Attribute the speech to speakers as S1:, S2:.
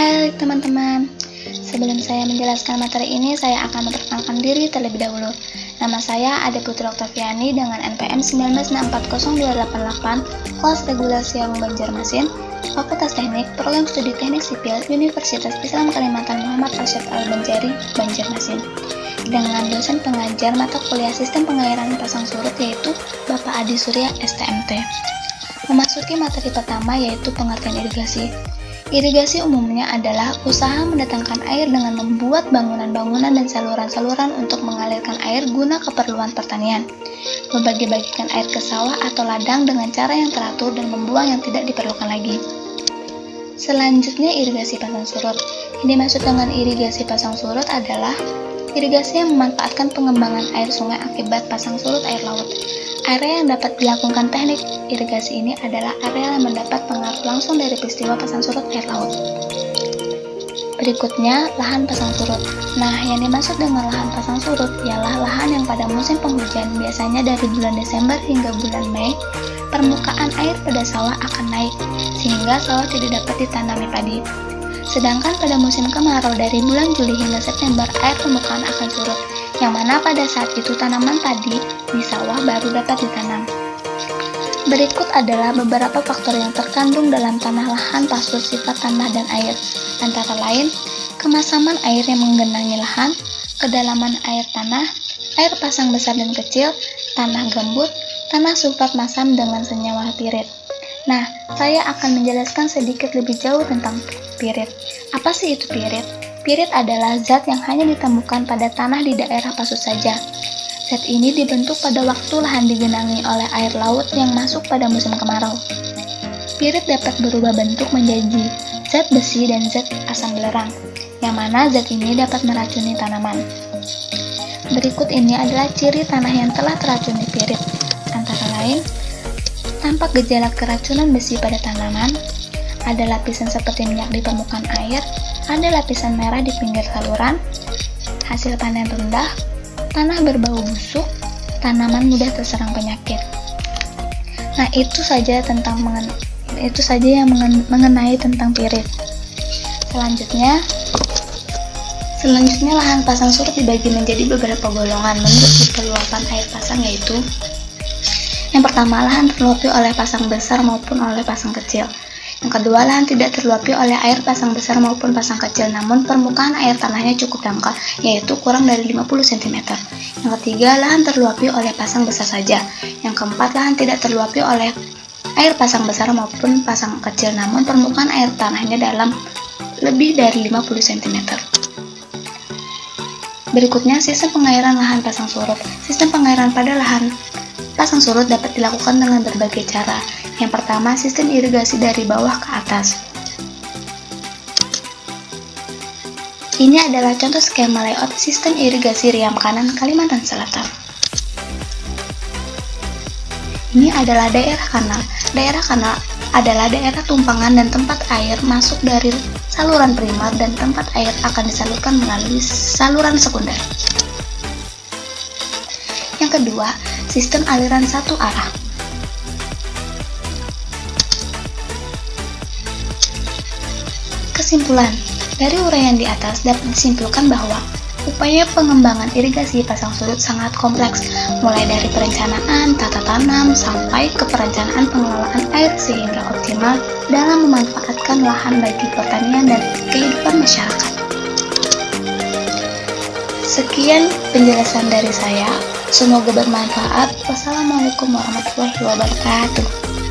S1: Hai teman-teman, sebelum saya menjelaskan materi ini, saya akan memperkenalkan diri terlebih dahulu. Nama saya Ade Putri Oktaviani dengan NPM 19640288, kelas regulasi Agung Banjarmasin, Fakultas Teknik, Program Studi Teknik Sipil, Universitas Islam Kalimantan Muhammad Rasyid Al-Banjari, Banjarmasin. Dengan dosen pengajar mata kuliah Sistem Pengairan Pasang Surut yaitu Bapak Adi Surya, STMT. Memasuki materi pertama yaitu pengertian irigasi. Irigasi umumnya adalah usaha mendatangkan air dengan membuat bangunan-bangunan dan saluran-saluran untuk mengalirkan air guna keperluan pertanian, membagi-bagikan air ke sawah atau ladang dengan cara yang teratur dan membuang yang tidak diperlukan lagi. Selanjutnya, irigasi pasang surut. Yang dimaksud dengan irigasi pasang surut adalah irigasi yang memanfaatkan pengembangan air sungai akibat pasang surut air laut. Area yang dapat dilakukan teknik irigasi ini adalah area yang mendapat pengaruh langsung dari peristiwa pasang surut air laut. Berikutnya, lahan pasang surut. Nah, yang dimaksud dengan lahan pasang surut ialah lahan yang pada musim penghujan, biasanya dari bulan Desember hingga bulan Mei, permukaan air pada sawah akan naik, sehingga sawah tidak dapat ditanami padi. Sedangkan pada musim kemarau dari bulan Juli hingga September, air permukaan akan surut, yang mana pada saat itu tanaman padi di sawah baru dapat ditanam. Berikut adalah beberapa faktor yang terkandung dalam tanah lahan pasut sifat tanah dan air, antara lain kemasaman air yang menggenangi lahan, kedalaman air tanah, air pasang besar dan kecil, tanah gembur, tanah sulfat masam dengan senyawa pirit. Nah, saya akan menjelaskan sedikit lebih jauh tentang pirit. Apa sih itu pirit? Pirit adalah zat yang hanya ditemukan pada tanah di daerah pasut saja. Zat ini dibentuk pada waktu lahan digenangi oleh air laut yang masuk pada musim kemarau. Pirit dapat berubah bentuk menjadi zat besi dan zat asam belerang, yang mana zat ini dapat meracuni tanaman. Berikut ini adalah ciri tanah yang telah teracuni pirit, antara lain tampak gejala keracunan besi pada tanaman, ada lapisan seperti minyak di permukaan air, ada lapisan merah di pinggir saluran, hasil panen rendah, tanah berbau busuk, tanaman mudah terserang penyakit. Nah, itu saja yang mengenai tentang pirit. Selanjutnya lahan pasang surut dibagi menjadi beberapa golongan menurut tipe luapan air pasang, yaitu yang pertama, lahan terluapi oleh pasang besar maupun oleh pasang kecil. Yang kedua, lahan tidak terluapi oleh air pasang besar maupun pasang kecil, namun permukaan air tanahnya cukup dangkal, yaitu kurang dari 50 cm. Yang ketiga, lahan terluapi oleh pasang besar saja. Yang keempat, lahan tidak terluapi oleh air pasang besar maupun pasang kecil, namun permukaan air tanahnya dalam lebih dari 50 cm. Berikutnya, sistem pengairan lahan pasang surut. Sistem pengairan pada lahan pasang surut dapat dilakukan dengan berbagai cara. Yang pertama, sistem irigasi dari bawah ke atas. Ini adalah contoh skema layout sistem irigasi Riam Kanan, Kalimantan Selatan. Ini adalah daerah kanal. Daerah kanal adalah daerah tumpangan dan tempat air masuk dari saluran primer dan tempat air akan disalurkan melalui saluran sekunder. Yang kedua, sistem aliran satu arah. Kesimpulan, dari uraian di atas dapat disimpulkan bahwa upaya pengembangan irigasi pasang surut sangat kompleks, mulai dari perencanaan, tata tanam, sampai ke perencanaan pengelolaan air sehingga optimal dalam memanfaatkan lahan bagi pertanian dan kehidupan masyarakat. Sekian penjelasan dari saya. Semoga bermanfaat. Wassalamualaikum warahmatullahi wabarakatuh.